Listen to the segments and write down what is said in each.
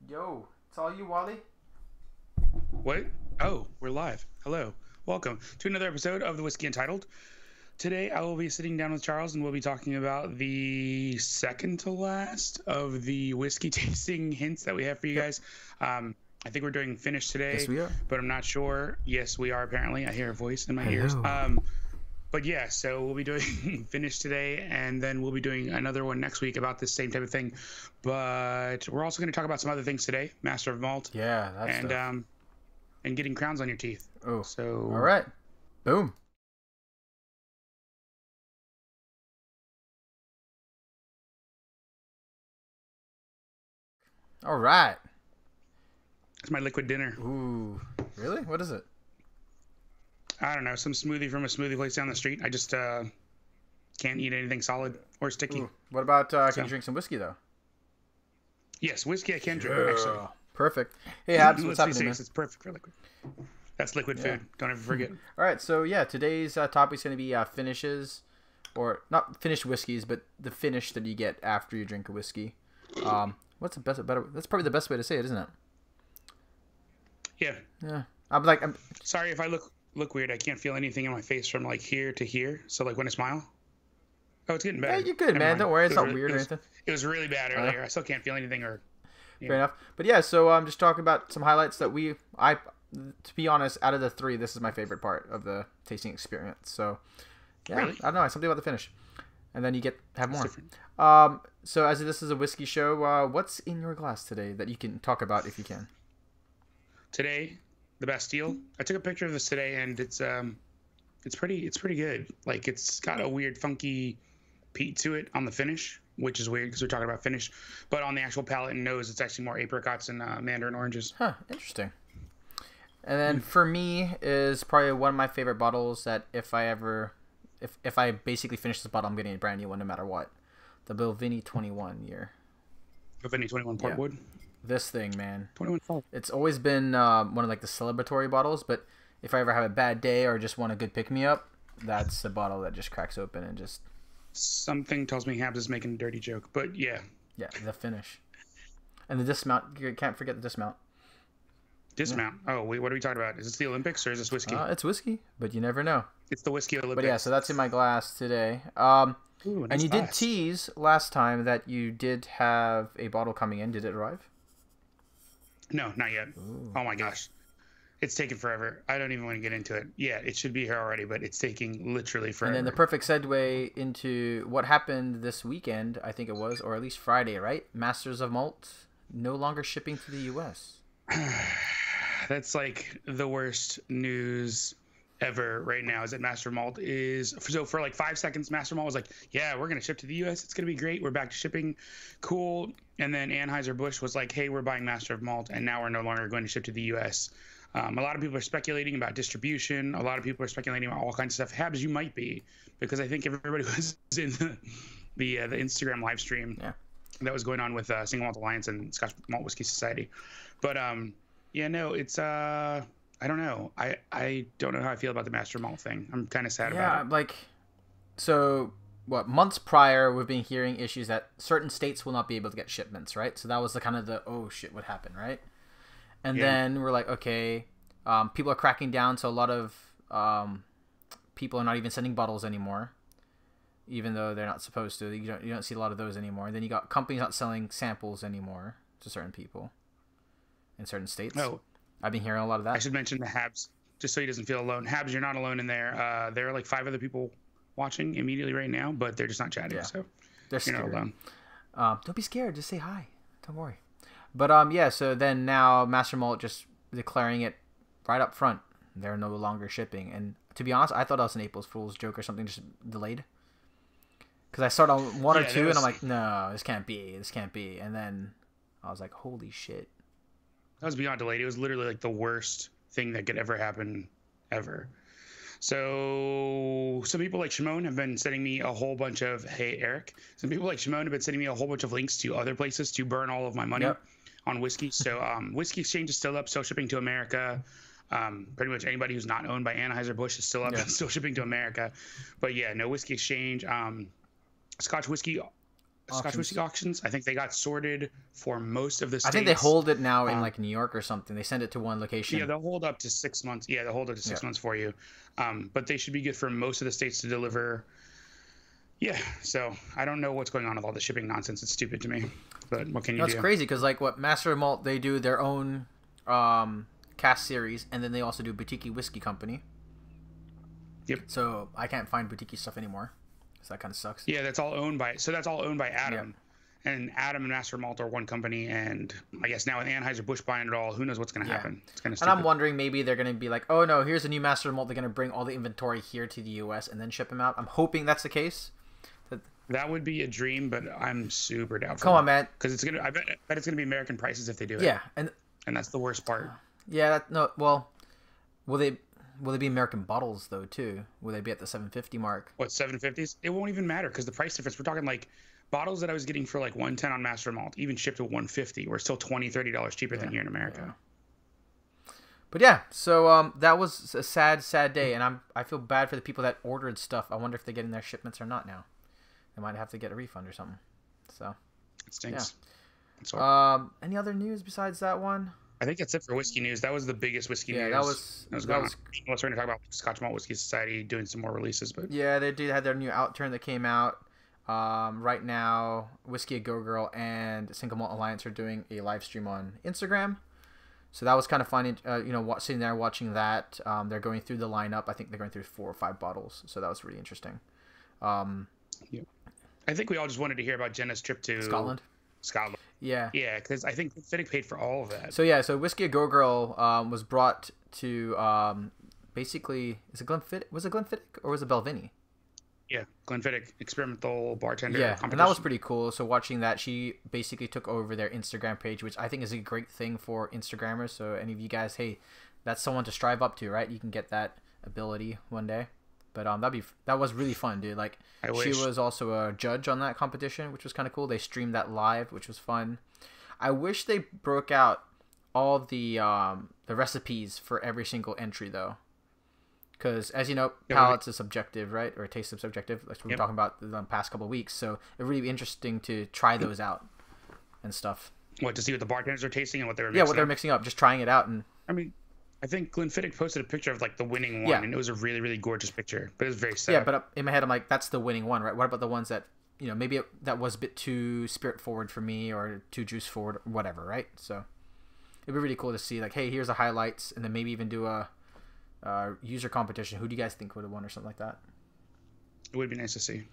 Yo, it's all you, Wally. What? Oh, we're live. Hello. Welcome to another episode of the Whiskey Untitled. Today I will be sitting down with Charles and we'll be talking about the second to last of the whiskey tasting hints that we have for you guys. I think we're doing finish today. Yes, we are. But I'm not sure. Yes, we are apparently. I hear a voice in my ears. Hello. But yeah, so we'll be doing finish today, and then we'll be doing another one next week about this same type of thing. But we're also going to talk about some other things today, Master of Malt. Yeah, that's and getting crowns on your teeth. Oh, so all right. Boom. All right. It's my liquid dinner. Ooh, really? What is it? I don't know, some smoothie from a smoothie place down the street. I just can't eat anything solid or sticky. Ooh. What about can you drink some whiskey though? Yes, whiskey I can drink, actually. Perfect. Hey, Habs, what's Let's be happening, man? serious, it's perfect for liquid. That's liquid food. Don't ever forget. All right, so yeah, today's topic is going to be finishes, or not finished whiskeys, but the finish that you get after you drink a whiskey. What's the best? Better. That's probably the best way to say it, isn't it? Yeah. Yeah. I'm sorry if I look weird. I can't feel anything in my face from like here to here. So like when I smile. Oh, it's getting better. Yeah, you're good, man. Don't worry, it's not weird or anything. It was really bad earlier. I still can't feel anything or. Yeah. Fair enough. But yeah, so I'm just talking about some highlights that to be honest, out of the three, this is my favorite part of the tasting experience. So yeah, really? I don't know, something about the finish, and then you have more. So as this is a whiskey show, what's in your glass today that you can talk about if you can? Today, the Bastille. I took a picture of this today, and it's pretty good. Like it's got a weird, funky peat to it on the finish, which is weird because we're talking about finish. But on the actual palate and nose, it's actually more apricots and mandarin oranges. Huh, interesting. And then for me is probably one of my favorite bottles that if I basically finish this bottle, I'm getting a brand new one no matter what. The Balvenie 21 year. Balvenie 21 Portwood. This thing, man. 21 fall. It's always been one of like the celebratory bottles, but if I ever have a bad day or just want a good pick me up, that's the bottle that just cracks open and just. Something tells me Habs is making a dirty joke, but yeah. Yeah, the finish. And the dismount. You can't forget the dismount. Dismount. Yeah. Oh, wait, what are we talking about? Is this the Olympics or is this whiskey? It's whiskey, but you never know. It's the whiskey Olympics. But yeah, so that's in my glass today. Ooh, and you did tease last time that you did have a bottle coming in. Did it arrive? No, not yet. Ooh. Oh my gosh. It's taking forever. I don't even want to get into it. Yeah, it should be here already, but it's taking literally forever. And then the perfect segue into what happened this weekend, I think it was, or at least Friday, right? Masters of Malt no longer shipping to the U.S. That's like the worst news ever right now is that Master Malt is so for like 5 seconds Master Malt was like, yeah, we're gonna ship to the US, it's gonna be great, we're back to shipping, cool. And then Anheuser-Busch was like, hey, we're buying Master of Malt and now we're no longer going to ship to the US. A lot of people are speculating about distribution, a lot of people are speculating about all kinds of stuff. Habs, you might be, because I think everybody was in the Instagram live stream that was going on with Single Malt Alliance and Scotch Malt Whiskey Society. But yeah, no, it's I don't know. I don't know how I feel about the Master Malt thing. I'm kind of sad about it. Yeah, like, so what? Months prior, we've been hearing issues that certain states will not be able to get shipments, right? So that was the kind of the oh shit, what happened, right? And then we're like, okay, people are cracking down, so a lot of people are not even sending bottles anymore, even though they're not supposed to. You don't see a lot of those anymore. And then you got companies not selling samples anymore to certain people in certain states. Oh, I've been hearing a lot of that. I should mention the Habs, just so he doesn't feel alone. Habs, you're not alone in there. There are like 5 other people watching immediately right now, but they're just not chatting, so they're you're scared. not alone. Don't be scared. Just say hi. Don't worry. But yeah, so then now Master Malt just declaring it right up front. They're no longer shipping. And to be honest, I thought that was an April Fool's joke or something, just delayed. Because I started on one or two, and I'm like, no, this can't be. This can't be. And then I was like, holy shit. That was beyond delayed. It was literally like the worst thing that could ever happen ever. So some people like Shimon have been sending me a whole bunch of, hey, Eric. Some people like Shimon have been sending me a whole bunch of links to other places to burn all of my money on whiskey. So Whiskey Exchange is still up, still shipping to America. Pretty much anybody who's not owned by Anheuser-Busch is still up and still shipping to America. But yeah, no Whiskey Exchange. Scotch Whiskey Scotch whiskey auctions. I think they got sorted for most of the states. I think they hold it now in like New York or something. They send it to one location. Yeah, they'll hold up to 6 months. Yeah, they'll hold up to 6 months for you. But they should be good for most of the states to deliver. Yeah, so I don't know what's going on with all the shipping nonsense. It's stupid to me. But what can you do? It's crazy because like what Master of Malt, they do their own cask series, and then they also do Boutique Whiskey Company. Yep. So I can't find Boutique stuff anymore. So that kind of sucks. Yeah, that's all owned by Adam. Yeah. And Adam and Master Malt are one company, and I guess now with Anheuser-Busch buying it all, who knows what's going to happen. It's kind of stupid. And I'm wondering maybe they're going to be like, oh no, here's a new Master Malt. They're going to bring all the inventory here to the U.S. and then ship them out. I'm hoping that's the case. That would be a dream, but I'm super doubtful. Come on, man. Because it's gonna. I bet it's gonna be American prices if they do it. Yeah, and that's the worst part. Yeah, well, will they be American bottles though too? Will they be at the 750 mark? What, 750s? It won't even matter because the price difference. We're talking like bottles that I was getting for like 110 on Master Malt, even shipped to 150. We're still $20-$30 cheaper than here in America. Yeah. But yeah, so that was a sad day, and I feel bad for the people that ordered stuff. I wonder if they're getting their shipments or not now. They might have to get a refund or something. So it stinks. Yeah. Any other news besides that one? I think that's it for whiskey news. That was the biggest whiskey news. That was going on. We're starting to talk about Scotch Malt Whiskey Society doing some more releases, but yeah, they did have their new outturn that came out. Right now, Whiskey A Go Girl and Single Malt Alliance are doing a live stream on Instagram. So that was kind of fun, sitting there watching that. They're going through the lineup. I think they're going through 4 or 5 bottles. So that was really interesting. Yeah. I think we all just wanted to hear about Jenna's trip to Scotland. Yeah, because I think Glenfiddich paid for all of that. So Whiskey A Go Girl was brought to basically, was it Glenfiddich or was it Belvini? Yeah, Glenfiddich experimental bartender. Yeah, and that was pretty cool. So watching that, she basically took over their Instagram page, which I think is a great thing for Instagrammers. So any of you guys, hey, that's someone to strive up to, right? You can get that ability one day. But that was really fun, dude. Like she was also a judge on that competition, which was kind of cool. They streamed that live, which was fun. I wish they broke out all the recipes for every single entry though, because as you know, palates is subjective, right? Or taste is subjective. Like we were talking about the past couple of weeks. So it would really be interesting to try those out and stuff. What, to see what the bartenders are tasting and what they were mixing they're mixing up, just trying it out. And I mean, I think Glenfiddich posted a picture of like the winning one, and it was a really, really gorgeous picture, but it was very sad. Yeah, but in my head, I'm like, that's the winning one, right? What about the ones that, maybe that was a bit too spirit forward for me or too juice forward or whatever, right? So it'd be really cool to see like, hey, here's the highlights, and then maybe even do a user competition. Who do you guys think would have won or something like that? It would be nice to see.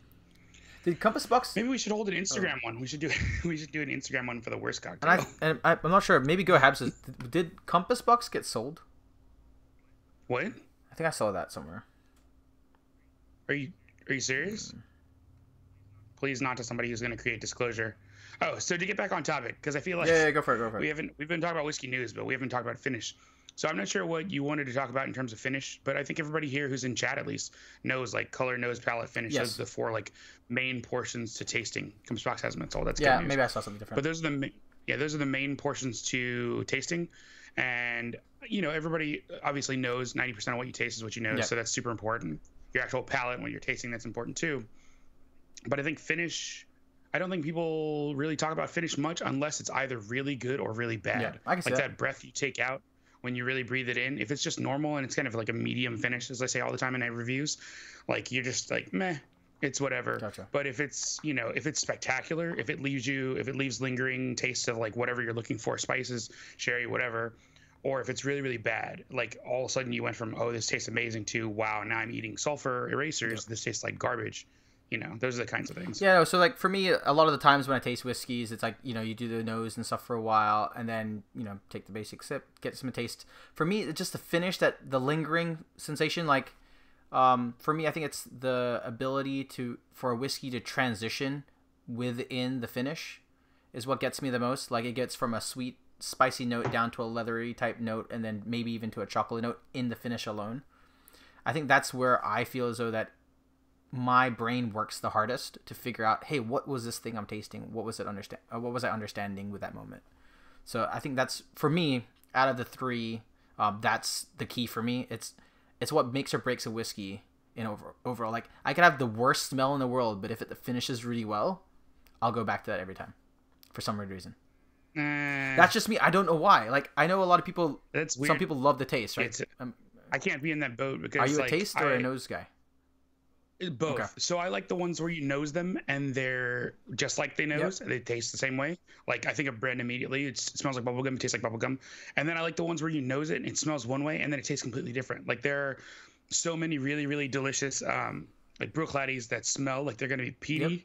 Did Compass Bucks? Maybe we should hold an Instagram one. We should do an Instagram one for the worst cocktail. And I'm not sure. Maybe Go Habs. Did Compass Bucks get sold? What? I think I saw that somewhere. Are you serious? Please not to somebody who's going to create disclosure. Oh, so to get back on topic, because I feel like go for it. We've been talking about whiskey news, but we haven't talked about finish. So I'm not sure what you wanted to talk about in terms of finish, but I think everybody here who's in chat at least knows like color, nose, palate, finish. Yes. Those are the 4 like main portions to tasting. Compass Box has menthol. That's good news. Maybe I saw something different. But those are the main portions to tasting, and everybody obviously knows 90% of what you taste is what you know, so that's super important. Your actual palate when you're tasting, that's important too. But I think finish, I don't think people really talk about finish much unless it's either really good or really bad. Yeah, I can see that breath you take out when you really breathe it in. If it's just normal and it's kind of like a medium finish, as I say all the time in reviews, like you're just like, meh, it's whatever. Gotcha. But if it's, if it's spectacular, if it leaves lingering taste of like whatever you're looking for, spices, sherry, whatever, or if it's really, really bad, like all of a sudden you went from, oh, this tastes amazing to, wow, now I'm eating sulfur erasers. This tastes like garbage. Those are the kinds of things. Yeah, so like for me, a lot of the times when I taste whiskeys, it's like, you do the nose and stuff for a while and then, take the basic sip, get some taste. For me, it's just the finish, the lingering sensation. Like, for me, I think it's the ability for a whiskey to transition within the finish is what gets me the most. Like it gets from a sweet, spicy note down to a leathery type note and then maybe even to a chocolate note in the finish alone. I think that's where I feel as though that my brain works the hardest to figure out, hey, what was this thing I'm tasting? What was I understanding with that moment? So I think that's, for me, out of the 3, that's the key for me. It's what makes or breaks a whiskey in overall. Like I could have the worst smell in the world, but if it finishes really well, I'll go back to that every time, for some weird reason. Uh, That's just me. I don't know why. Like, I know a lot of people. that's weird. Some people love the taste, right? I can't be in that boat because Are you a like, taste or a nose guy? both. Okay. So I like the ones where you nose them and they're just like they nose. They taste the same way. Like I think of bread immediately. It smells like bubblegum. It tastes like bubblegum. And then I like the ones where you nose it and it smells one way and then it tastes completely different. Like there are so many really, really delicious like Brookladdies that smell like they're going to be peaty.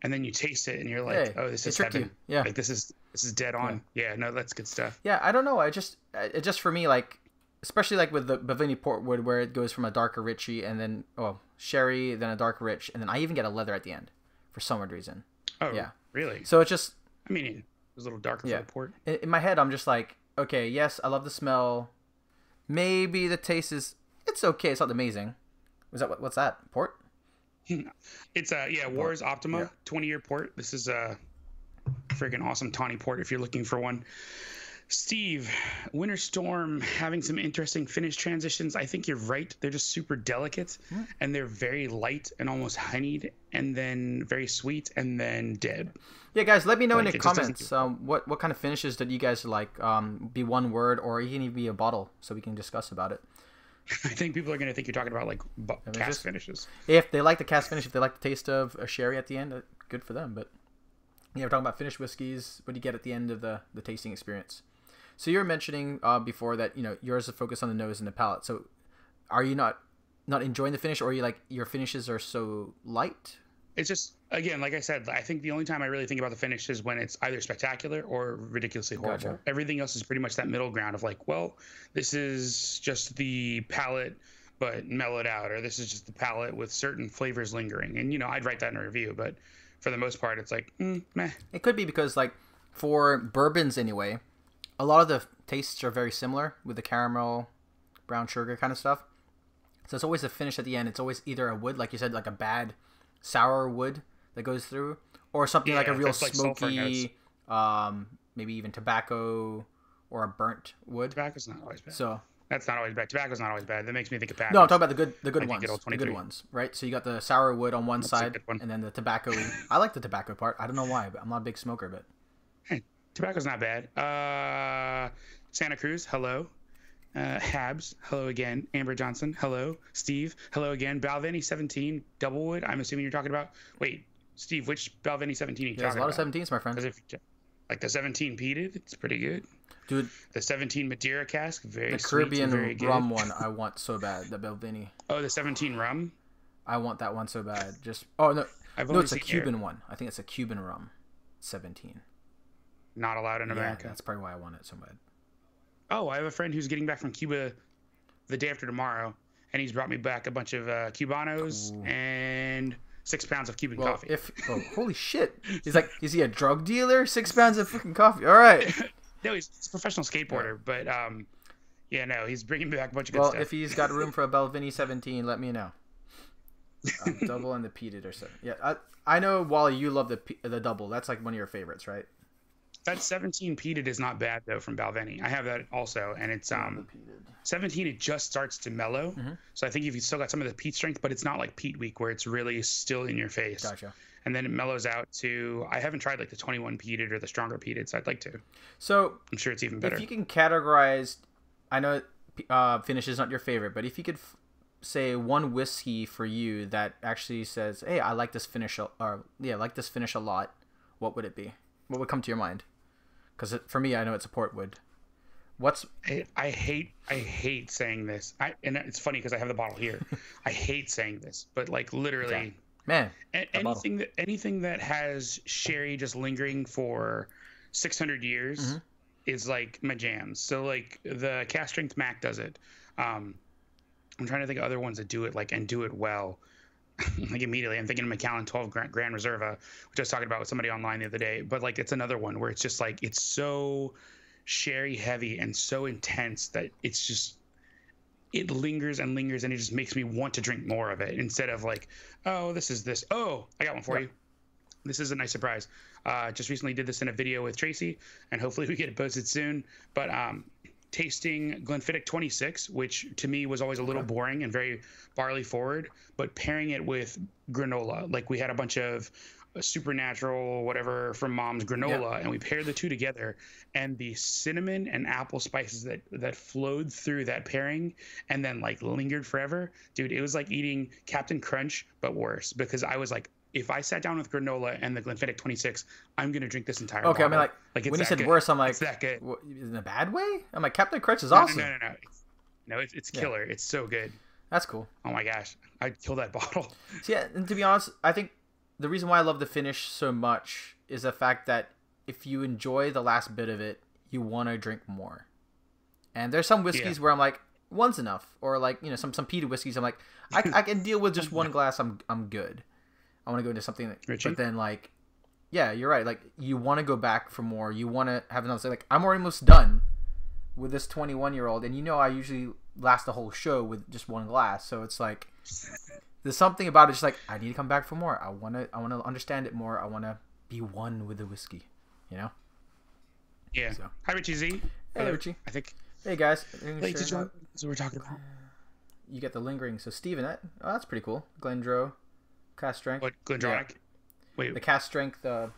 And then you taste it and you're like, oh, this is heaven. Yeah. Like this is dead on. Yeah, no, that's good stuff. Yeah, I don't know. It just for me, like, especially like with the Bavini Portwood, where it goes from a darker richy and then sherry, then a dark rich, and then I even get a leather at the end for some weird reason. Oh, yeah, really? So it's just. I mean, it was a little darker for the port. In my head, I'm just like, okay, yes, I love the smell. Maybe the taste is. It's okay. It's not amazing. Was that what's that? Port? It's Wars Optima 20-year port. This is a freaking awesome tawny port if you're looking for one. Steve, Winter Storm having some interesting finish transitions. I think you're right. They're just super delicate and they're very light and almost honeyed and then very sweet and then dead. Yeah, guys, let me know in the comments what kind of finishes that you guys like. Be one word or even be a bottle so we can discuss about it. I think people are going to think you're talking about like cast finishes. If they like the cast finish, if they like the taste of a sherry at the end, good for them. But yeah, we're talking about finished whiskeys. What do you get at the end of the tasting experience? So you were mentioning before that yours is focused on the nose and the palate. So are you not enjoying the finish, or are you like your finishes are so light? It's just, again, like I said, I think the only time I really think about the finish is when it's either spectacular or ridiculously horrible. Gotcha. Everything else is pretty much that middle ground of like, well, this is just the palate but mellowed out, or this is just the palate with certain flavors lingering. And, I'd write that in a review, but for the most part, it's like, meh. It could be because, like, for bourbons anyway, a lot of the tastes are very similar with the caramel, brown sugar kind of stuff. So it's always a finish at the end. It's always either a wood, like you said, like a bad sour wood that goes through, or something like a real smoky, maybe even tobacco or a burnt wood. Tobacco's not always bad. So that's not always bad. Tobacco's not always bad. That makes me think of patents. No, I'm talking about the good ones. The good ones, right? So you got the sour wood on one side, and then the tobacco. I like the tobacco part. I don't know why, but I'm not a big smoker. But hey, tobacco's not bad. Santa Cruz, hello. Habs, hello again. Amber Johnson, hello. Steve, hello again. Balvenie 17, Doublewood, I'm assuming you're talking about. Wait, Steve, which Balvenie 17 are you talking about? There's a lot of 17s, my friend. Like the 17 peated, it's pretty good. Dude. The 17 Madeira cask, very sweet. The Caribbean very rum one, I want so bad. The Balvenie. Oh, the 17 rum? I want that one so bad. No, it's a Cuban one. I think it's a Cuban rum. 17. Not allowed in America. That's probably why I want it so bad. Oh, I have a friend who's getting back from Cuba the day after tomorrow, and he's brought me back a bunch of Cubanos and 6 pounds of Cuban coffee. Holy shit! He's like, is he a drug dealer? 6 pounds of fucking coffee. All right. No, he's a professional skateboarder, but he's bringing me back a bunch of good stuff. Well, if he's got room for a Balvenie 17, let me know. Double and the peated or so. Yeah, I know, Wally, you love the double. That's like one of your favorites, right? That 17 peated is not bad though from Balvenie. I have that also, and it's 17. It just starts to mellow, so I think you've still got some of the peat strength, but it's not like peat week where it's really still in your face. Gotcha. And then it mellows out to. I haven't tried like the 21 peated or the stronger peated, so I'd like to. So I'm sure it's even better. If you can categorize, I know finish is not your favorite, but if you could say one whiskey for you that actually says, "Hey, I like this finish," like this finish a lot, what would it be? What would come to your mind? Because for me, I know it's a Portwood. I hate saying this. And it's funny because I have the bottle here. I hate saying this, but like literally, man, anything that has sherry just lingering for 600 years is like my jam. So like the cast strength Mac does it. I'm trying to think of other ones that do it and do it well. Like immediately I'm thinking of Macallan 12 Grand Reserva, which I was talking about with somebody online the other day, but like it's another one where it's just like it's so sherry heavy and so intense that it's just it lingers and lingers and it just makes me want to drink more of it instead of like, oh, this is this. Oh, I got one for you. This is a nice surprise. Just recently did this in a video with Tracy, and hopefully we get it posted soon, but tasting Glenfiddich 26, which to me was always a little boring and very barley forward, but pairing it with granola. Like we had a bunch of a supernatural whatever from mom's granola, and we paired the two together, and the cinnamon and apple spices that flowed through that pairing and then like lingered forever, dude. It was like eating Captain Crunch but worse, because I was like, if I sat down with granola and the Glenfiddich 26, I'm gonna drink this entire Okay, bottle. I mean, like when you said good. Worse, I'm like, it's that good. In a bad way? I'm like, Captain Crunch is awesome. No, it's killer. It's so good. That's cool. Oh my gosh, I'd kill that bottle. So yeah, and to be honest, I think the reason why I love the finish so much is the fact that if you enjoy the last bit of it, you want to drink more. And there's some whiskeys where I'm like, one's enough, or like, you know, some peated whiskeys, I'm like, I can deal with just one glass. I'm good. I want to go into something that, but then like, yeah, you're right. Like, you want to go back for more. You want to have another. Like, I'm almost done with this 21-year-old, and you know, I usually last the whole show with just one glass. So it's like, there's something about it. Just like, I need to come back for more. I want to understand it more. I want to be one with the whiskey. You know. Yeah. So. Hi, Richie Z. Hey, Richie. I think. Hey guys. That's what we're talking about. You get the lingering. So Steven, that's pretty cool. Glendro, cast strength. What, Glendronach? Yeah. Wait. The cast strength. Yeah,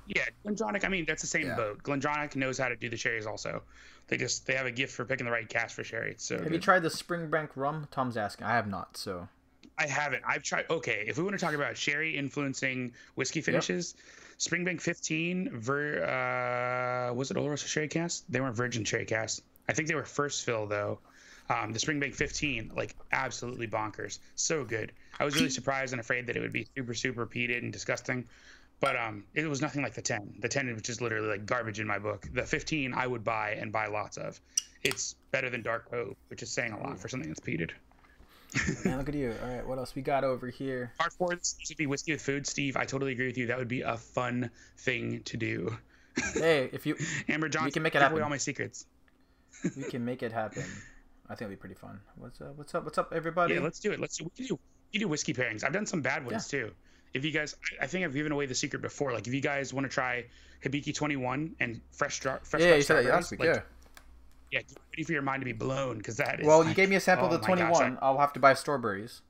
Glendronach. I mean, that's the same boat. Glendronach knows how to do the sherries also. They have a gift for picking the right cast for sherry. So have you tried the Springbank rum? Tom's asking. I have not. So I haven't. I've tried. Okay, if we want to talk about sherry influencing whiskey finishes, Springbank 15. Was it Oloroso sherry cast? They weren't virgin sherry cast. I think they were first fill though. The Springbank 15, like absolutely bonkers. So good. I was really surprised and afraid that it would be super, super peated and disgusting. But it was nothing like the 10. The 10 was just literally like garbage in my book. The 15 I would buy and buy lots of. It's better than Dark Cove, which is saying a lot for something that's peated. Man, look at you. All right, what else we got over here? Part 4, this should be whiskey with food. Steve, I totally agree with you. That would be a fun thing to do. Hey, if you... Amber Johnson, we can make it happen. All my secrets. We can make it happen. I think it'll be pretty fun. What's up, everybody? Yeah, let's do it. You do whiskey pairings. I've done some bad ones too. If you guys, I think I've given away the secret before. Like, if you guys want to try Hibiki 21 and fresh you said that last week. Like, yeah, get ready for your mind to be blown, because that is. Well, you gave me a sample of the 21. Gosh, I'll have to buy strawberries.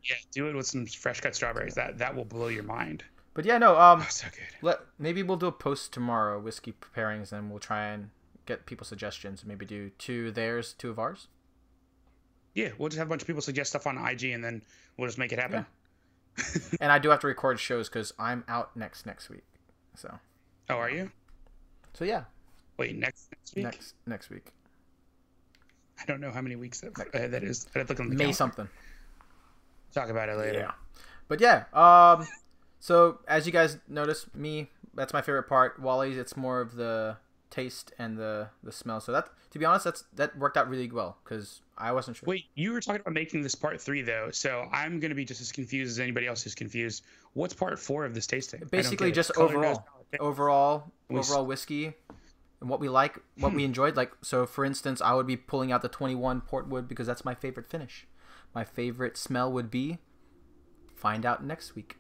Yeah, do it with some fresh cut strawberries. That will blow your mind. But yeah, no. So good. Maybe we'll do a post tomorrow, whiskey pairings, and we'll try and get people suggestions. Maybe do 2 of theirs, 2 of ours. Yeah, we'll just have a bunch of people suggest stuff on IG, and then we'll just make it happen. Yeah. And I do have to record shows because I'm out next week. So. Oh, are you? So yeah. Wait, next week? Next week. I don't know how many weeks that is. I have to look on the May calendar. Something. Talk about it later. Yeah. But yeah. So as you guys notice, that's my favorite part. Wally's, it's more of the taste and the smell. So that, to be honest, that worked out really well because I wasn't sure. Wait, you were talking about making this part 3 though, so I'm gonna be just as confused as anybody else who's confused. What's part 4 of this tasting? Basically, just overall whiskey and what we like, what we enjoyed. Like, so for instance, I would be pulling out the 21 Portwood because that's my favorite finish. My favorite smell would be. Find out next week.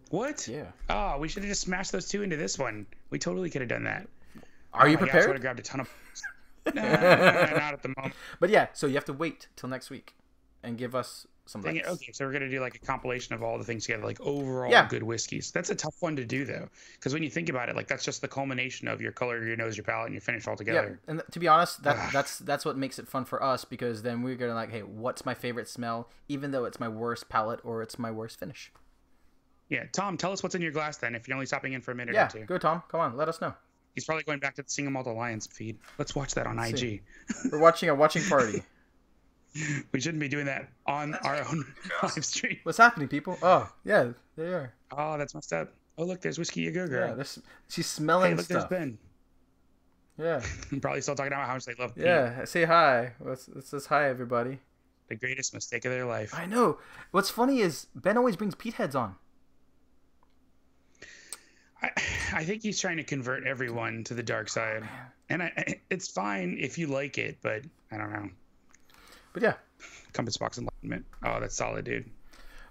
What? Yeah. Oh, we should have just smashed those 2 into this one. We totally could have done that. Are you prepared? I would have grabbed a ton of. No, not at the moment. But yeah, so you have to wait till next week and give us some. Okay, so we're gonna do like a compilation of all the things together, like overall good whiskeys. That's a tough one to do though, because when you think about it, like that's just the culmination of your color, your nose, your palate, and your finish all together. Yeah, and to be honest, that's what makes it fun for us, because then we're gonna like, hey, what's my favorite smell, even though it's my worst palate or it's my worst finish. Yeah, Tom, tell us what's in your glass then, if you're only stopping in for a minute or 2. Yeah, go Tom, come on, let us know. He's probably going back to the Single Malt Alliance feed. Let's watch that on IG. We're watching a watching party. We shouldn't be doing that on our own live stream. What's happening, people? Oh, yeah, they are. Oh, that's messed up. Oh, look, there's Whiskey a Girl. Yeah, she's smelling look, stuff. There's Ben. Yeah. I'm probably still talking about how much they love Pete. Yeah, say hi. Let's say hi, everybody. The greatest mistake of their life. I know. What's funny is Ben always brings Pete heads on. I think he's trying to convert everyone to the dark side, and it's fine if you like it, but I don't know. But yeah, Compass Box Enlightenment. Oh, that's solid, dude.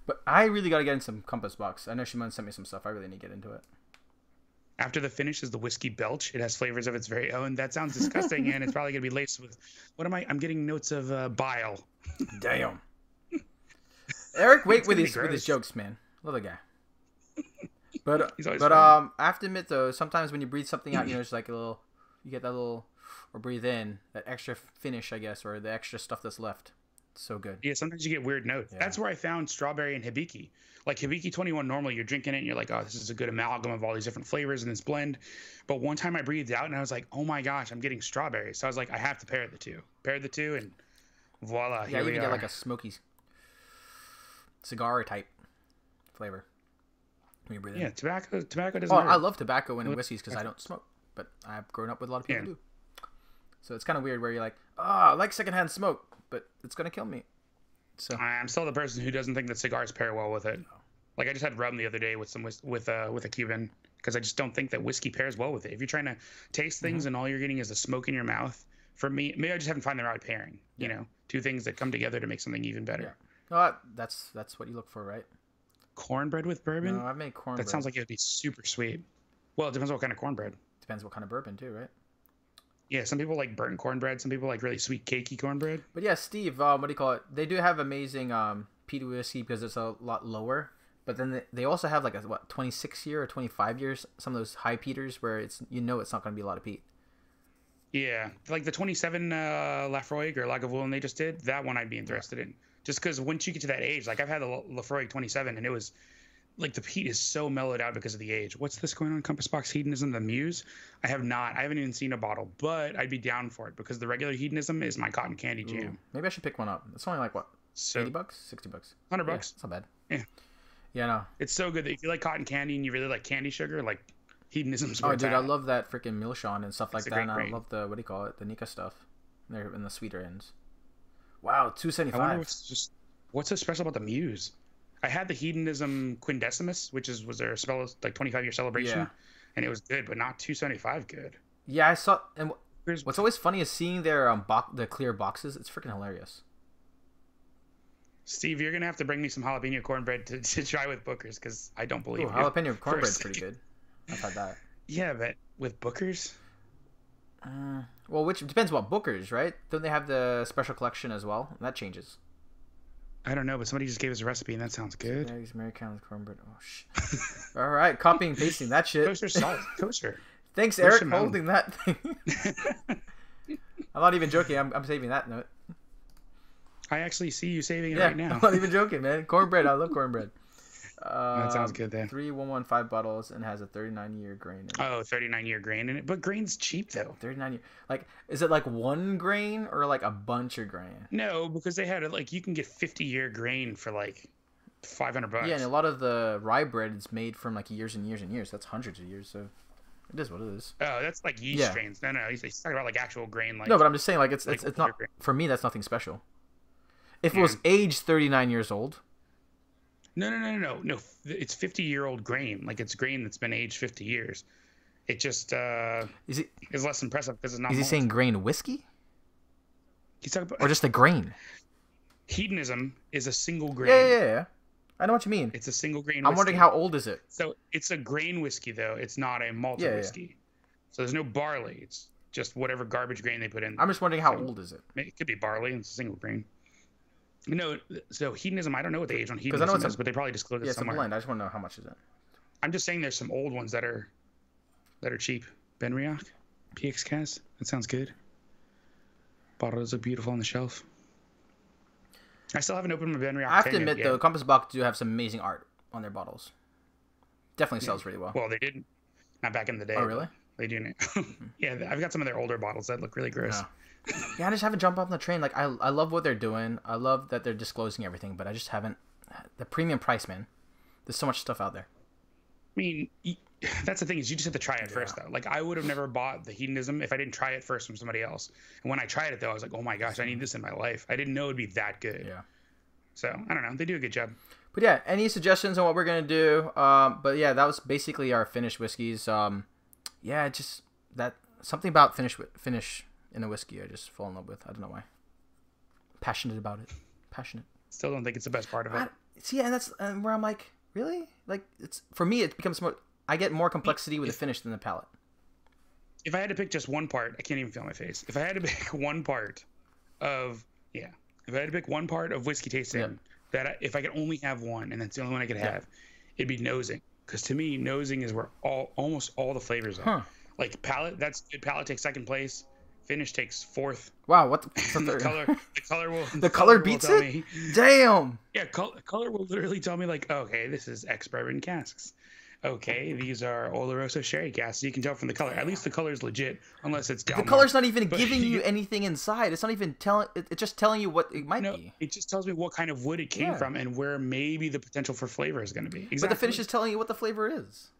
But I really got to get in some Compass Box. I know Shimon sent me some stuff. I really need to get into it. After the finish is the Whiskey Belch. It has flavors of its very own. That sounds disgusting, and it's probably going to be laced with... What am I? I'm getting notes of bile. Damn. Eric, wait with his jokes, man. Love the guy. But He's always funny. I have to admit though, sometimes when you breathe something out, it's like a little, you get that little, or breathe in that extra finish, I guess, or the extra stuff that's left. It's so good. Yeah, sometimes you get weird notes. Yeah. That's where I found strawberry and hibiki. Like Hibiki 21, normally you're drinking it and you're like, oh, this is a good amalgam of all these different flavors in this blend. But one time I breathed out and I was like, oh my gosh, I'm getting strawberry. So I was like, I have to pair the two. Pair the two, and voila, Yeah, here you we can are. get like a smoky cigar type flavor when you breathe in. Yeah, tobacco doesn't Oh, hurt. I love tobacco in whiskeys because I don't smoke, but I've grown up with a lot of people Yeah. who do. So it's kind of weird where you're like, oh, I like secondhand smoke, but it's gonna kill me. So I'm still the person who doesn't think that cigars pair well with it. Like I just had rum the other day with a Cuban because I just don't think that whiskey pairs well with it. If you're trying to taste things and all you're getting is a smoke in your mouth, for me, maybe I just haven't found the right pairing. You know, two things that come together to make something even better. no, that's what you look for, right? Cornbread with bourbon? No, I've made cornbread. That sounds like it would be super sweet. Well, it depends what kind of cornbread. Depends what kind of bourbon too, right? Yeah, some people like burnt cornbread. Some people like really sweet, cakey cornbread. But yeah, Steve, what do you call it? They do have amazing peat whiskey because it's a lot lower. But then they also have like a 26 year or 25 years. Some of those high peaters where it's it's not going to be a lot of peat. Yeah, like the 27 Lafroig or Lagavulin they just did. That one I'd be interested in. Just because once you get to that age, like I've had the Lafroig 27, and it was like the peat is so mellowed out because of the age. What's this going on? Compass Box Hedonism, the Muse? I haven't even seen a bottle, but I'd be down for it because the regular Hedonism is my cotton candy jam. Maybe I should pick one up. It's only like what, So $80, $60, $100. Yeah, it's not bad. Yeah. Yeah, no. It's so good that if you like cotton candy and you really like candy sugar, like Hedonism's Oh, where it's dude, at. I love that freaking Milchon and stuff like a that. great And I grain. love the the Nika stuff. They're in the sweeter ends. Wow, I wonder $275. what's so special about the Muse. I had the Hedonism Quindecimus, which was their 25-year celebration, Yeah. and it was good, but not 275 good. Yeah, I saw. And Here's- what's always funny is seeing their the clear boxes. It's freaking hilarious. Steve, you're gonna have to bring me some jalapeno cornbread to try with Booker's because I don't believe Ooh, you. jalapeno cornbread's First. pretty good. I've had that. Yeah, but with Booker's, Well, which depends what Booker's, right? Don't they have the special collection as well? That changes. I don't know, but somebody just gave us a recipe and that sounds good. Eggs, Americano with cornbread. Oh shit! All right, copying and pasting that shit. Kosher salt, kosher. Thanks, Where's Eric, Shimon? holding that thing. I'm not even joking. I'm saving that note. I actually see you saving it Yeah, right now. I'm not even joking, man. Cornbread. I love cornbread. That sounds good then. 3115 bottles and has a 39-year grain in it. Oh, 39-year grain in it, but grain's cheap though. 39 year. Like, is it like one grain or like a bunch of grain? No, because they had it like you can get 50-year grain for like $500. Yeah, and a lot of the rye bread is made from like years and years and years. That's hundreds of years, so it is what it is. Oh, that's like yeast Yeah. strains. No, he's talking about like actual grain. Like No, but I'm just saying, like, it's like it's not grain. for me. That's nothing special. If it was aged 39 years old, No. It's 50-year-old grain. Like it's grain that's been aged 50 years. It just is it? is less impressive because it's not. Is he malt. saying grain whiskey He's talking about or just a grain? hedonism is a single grain. Yeah. I know what you mean. It's a single grain. I'm wondering how old is it? So it's a grain whiskey though. It's not a malted Yeah. whiskey. So there's no barley. It's just whatever garbage grain they put in. I'm just wondering how old is it? It could be barley and it's a single grain. No, so hedonism. I don't know what the age on I know hedonism it's is, but they probably disclosed Yeah, it it's a somewhere. blend. I just want to know how much is it. I'm just saying there's some old ones that are cheap. Benriach, PX Cas. That sounds good. Bottles look beautiful on the shelf. I still haven't opened my Benriach. I have to 10 yet. admit, though, Compass Box do have some amazing art on their bottles. Definitely sells really well. Well, they didn't. Not back in the day. Oh, really? They do now. Yeah, I've got some of their older bottles that look really gross. Yeah. Yeah, I just haven't jumped off the train. Like, I love what they're doing. I love that they're disclosing everything, but I just haven't. The premium price, man. There's so much stuff out there. I mean, that's the thing is you just have to try it first, though. Like, I would have never bought the hedonism if I didn't try it first from somebody else. And when I tried it, though, I was like, oh my gosh, I need this in my life. I didn't know it would be that good. Yeah. So, I don't know. They do a good job. But yeah, any suggestions on what we're going to do? But yeah, that was basically our finished whiskeys. Yeah, just that something about finish in a whiskey I just fall in love with. I don't know why. Passionate about it. Passionate. Still don't think it's the best part of it. See, and that's where I'm like, really? Like, it's for me, it becomes more. I get more complexity with the finish than the palate. If I had to pick just one part, I can't even feel my face. If I had to pick one part of whiskey tasting, if I could only have one, and that's the only one I could have, it'd be nosing. because to me, nosing is where almost all the flavors are. Huh. Like palate, that's good. Palate takes second place. Finish takes fourth. Wow, what The color will. The color beats tell it? Me, Damn. yeah, color will literally tell me like, okay, this is ex-bourbon casks. Okay, these are Oloroso sherry casks. You can tell from the color. At least the color is legit, unless it's down. The color's not even giving you anything inside. It's not even telling. It's just telling you what it might be. It just tells me what kind of wood it came from and where maybe the potential for flavor is going to be. Exactly. But the finish is telling you what the flavor is.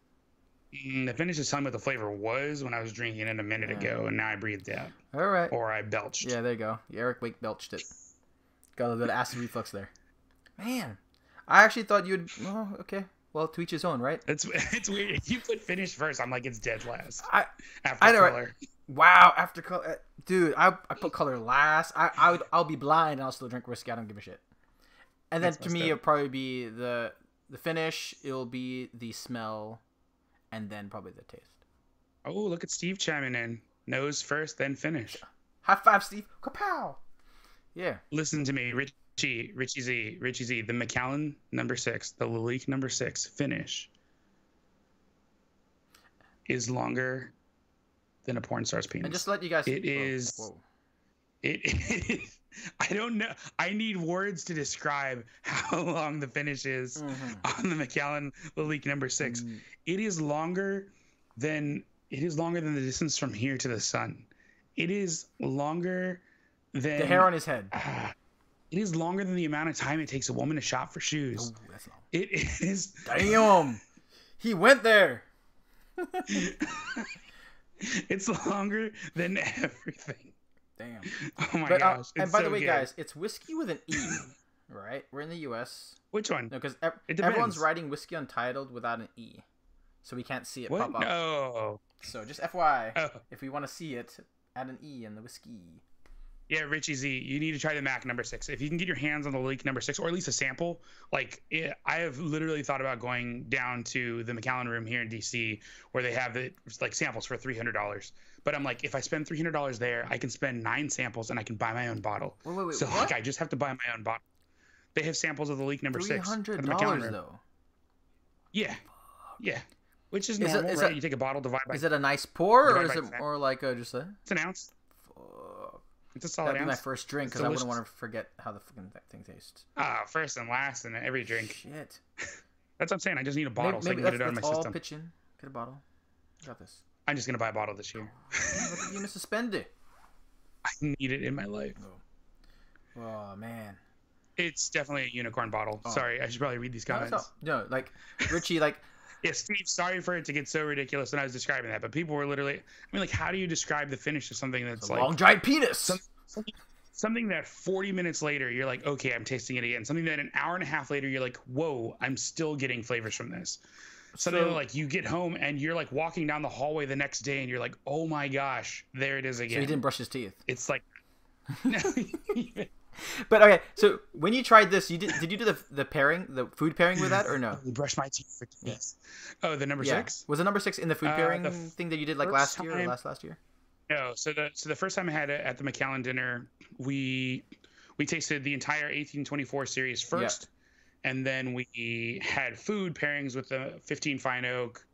The finish is telling me what the flavor was when I was drinking it a minute ago, and now I breathed out. All right. Or I belched. Yeah, there you go. Eric Wake belched it. Got a little bit of acid reflux there. Man, I actually thought you'd. Oh, okay. Well, to each his own, right? It's weird. If you put finish first, I'm like, it's dead last. After color. Right? Wow, after color, dude. I put color last. I'll be blind and I'll still drink whiskey. I don't give a shit. And then to me, it'll probably be the finish. It'll be the smell, and then probably the taste. Oh, look at Steve chiming in. Nose first, then finish. High five, Steve. Kapow. Yeah. Listen to me, Richie Z. The Macallan #6, the Lalique #6 finish is longer than a porn star's penis. And just to let you guys. It is. Whoa. It is. I don't know. I need words to describe how long the finish is on the Macallan Lalique #6. It is longer than the distance from here to the sun. It is longer than the hair on his head. It is longer than the amount of time it takes a woman to shop for shoes. Oh, that's long. It is. Damn. He went there. It's longer than everything. Damn. Oh my gosh. And by the way, guys, it's whiskey with an E, right? We're in the U.S. Which one? No, because everyone's writing whiskey Untitled without an E, so we can't see it pop up. No. So just FYI, if we want to see it, add an E in the whiskey. Yeah, Richie Z, you need to try the Mac #6. If you can get your hands on the Lalique #6, or at least a sample, like I have literally thought about going down to the Macallan Room here in DC, where they have it like samples for $300. But I'm like, if I spend $300 there, I can spend 9 samples and I can buy my own bottle. Wait, so what? like, I just have to buy my own bottle. They have samples of the Lalique #6 at the Macallan Room. Though. Yeah, yeah. Which is normal, right? You take a bottle, divide by. Is it a nice pour, or is it more like just a? It's an ounce. It's a solid That'd be ounce. my first drink because I wouldn't want to forget how the fucking thing tastes. First and last in every drink. Shit. That's what I'm saying. I just need a bottle so I can get it out of my system. Pitch in. Get a bottle. Got this. I'm just gonna buy a bottle this year. You're gonna suspend it. I need it in my life. Oh man. It's definitely a unicorn bottle. Oh. Sorry, I should probably read these comments. No, like Richie, like. Yeah, Steve, sorry for it to get so ridiculous when I was describing that, but people were literally, I mean, like, how do you describe the finish of something that's like... long, giant penis! Something that 40 minutes later, you're like, okay, I'm tasting it again. Something that an hour and a half later, you're like, whoa, I'm still getting flavors from this. Something that, like, you get home and you're, like, walking down the hallway the next day and you're like, oh my gosh, there it is again. So he didn't brush his teeth. It's like... But okay, so when you tried this, did you do the pairing, the food pairing with that, or no? Brush my teeth for yes. Oh, the #6 was the #6 in the food pairing thing that you did like last year or last year? No, so the first time I had it at the Macallan dinner, we tasted the entire 1824 series first, and then we had food pairings with the 15 Fine Oak.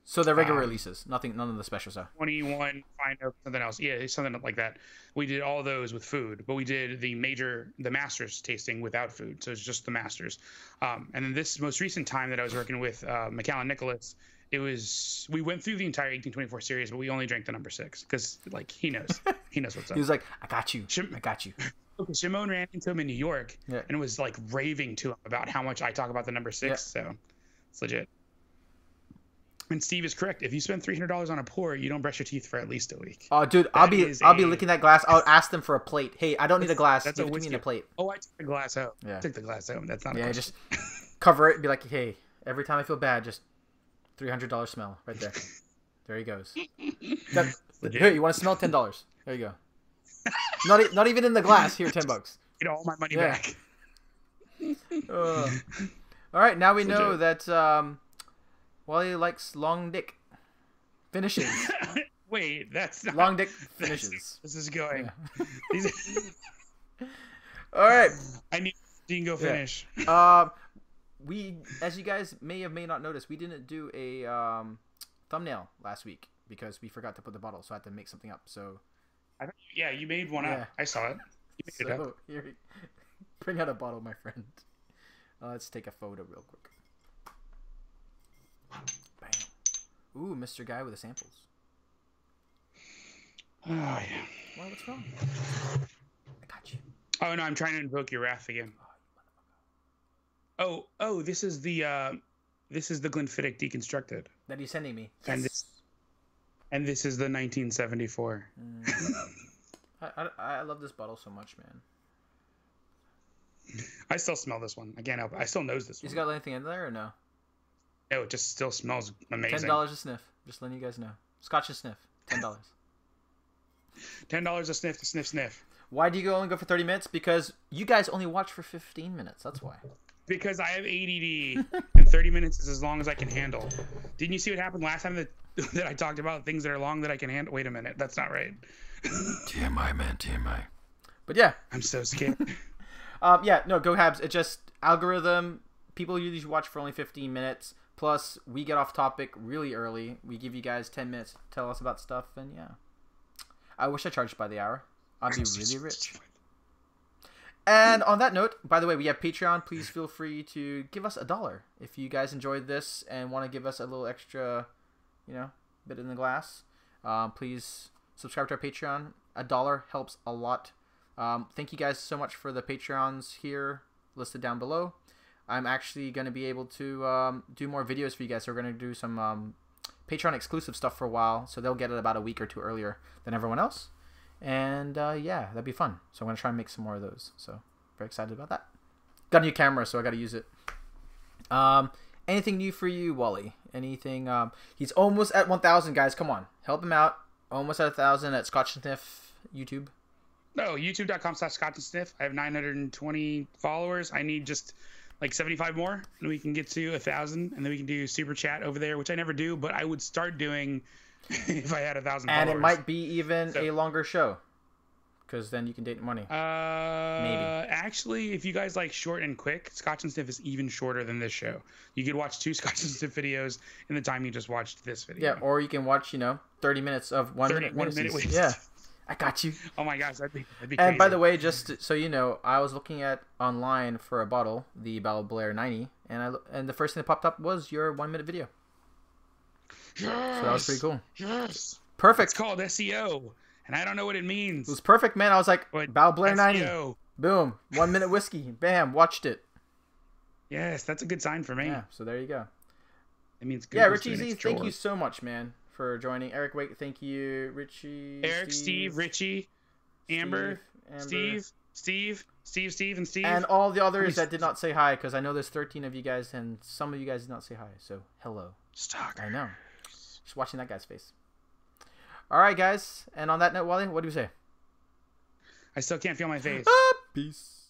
So the regular releases, none of the specials though. 21 Fine Oak, something else. Yeah, something like that. We did all those with food, but we did the Masters tasting without food. So it's just the Masters. And then this most recent time that I was working with Macallan Nicholas, we went through the entire 1824 series, but we only drank the #6 because like he knows what's up. He was like, I got you. I got you. Okay, Shimon ran into him in New York and was like raving to him about how much I talk about the #6. So it's legit. And Steve is correct. If you spend $300 on a pour, you don't brush your teeth for at least a week. Oh, dude, I'll be licking that glass. I'll ask them for a plate. Hey, I don't need a glass. Give me a plate. Oh, I took the glass home. Yeah. I took the glass home. That's not a just cover it and be like, hey, every time I feel bad, just $300 smell right there. There he goes. Here, you want to smell? $10. There you go. Not even in the glass. Here, $10. Get all my money back. All right, now we know that Wally likes long dick finishes. Wait, that's not... Long dick finishes. This is going. All right. I need Dingo finish. as you guys may not notice, we didn't do a thumbnail last week because we forgot to put the bottle, so I had to make something up. So, yeah, you made one up. I saw it. You made it up. Here, bring out a bottle, my friend. Let's take a photo real quick. Bam. Ooh, Mr. Guy with the samples. Oh yeah. Well, what's wrong? I got you. Oh no, I'm trying to invoke your wrath again. Oh, this is the Glenfiddich deconstructed. That he's sending me. Yes. And this is the 1974. I love this bottle so much, man. I still smell this one. I can't help it. I still knows this one. He's got anything in there or no? No, it just still smells amazing. $10 a sniff. Just letting you guys know. Scotch and sniff. $10. $10 a sniff to sniff. Why do you only go for 30 minutes? Because you guys only watch for 15 minutes. That's why. Because I have ADD, and 30 minutes is as long as I can handle. Didn't you see what happened last time that I talked about things that are long that I can handle? Wait a minute, that's not right. TMI, man, TMI. But yeah. I'm so scared. Yeah, no, go Habs. It just algorithm. People usually watch for only 15 minutes. Plus, we get off topic really early. We give you guys 10 minutes to tell us about stuff, and yeah. I wish I charged by the hour. I'd be really rich. And on that note, by the way, we have Patreon. Please feel free to give us $1 if you guys enjoyed this and want to give us a little extra, bit in the glass. Please subscribe to our Patreon. $1 helps a lot. Thank you guys so much for the Patreons here listed down below. I'm actually going to be able to do more videos for you guys. So we're going to do some Patreon exclusive stuff for a while. So they'll get it about a week or two earlier than everyone else. And yeah, that'd be fun. So I'm going to try and make some more of those. So very excited about that. Got a new camera, so I got to use it. Anything new for you, Wally? Anything? He's almost at 1,000, guys. Come on. Help him out. Almost at 1,000 at Scotch and Sniff YouTube. No, youtube.com/ScotchandSniff. I have 920 followers. I need just like 75 more, and we can get to 1,000, and then we can do super chat over there, which I never do, but I would start doing if I had 1,000 followers. And it might be even a longer show, because then you can date money. Maybe. Actually, if you guys like short and quick, Scotch and Sniff is even shorter than this show. You could watch 2 Scotch and Sniff videos in the time you just watched this video. Yeah, or you can watch, 30 minutes of 1 minute. 1 minute waste. Yeah. I got you. Oh my gosh, that'd be crazy. And by the way, just so you know, I was looking at online for a bottle, the Bell Blair 90, and the first thing that popped up was your 1 minute video. Yes! So that was pretty cool. Yes. Perfect. It's called SEO, and I don't know what it means. It was perfect, man. I was like, Bell Blair 90. Boom. 1 minute whiskey. Bam. Watched it. Yes, that's a good sign for me. Yeah, so there you go. It means yeah, Richie Z, thank you so much, man, for joining. Eric Wake, thank you. Richie, Eric, Steve, Richie, Amber, Steve, and Steve. And all the others that did not say hi, because I know there's 13 of you guys, and some of you guys did not say hi, so hello. Stalker. I know. Just watching that guy's face. All right, guys, and on that note, Wally, what do you say? I still can't feel my face. Peace.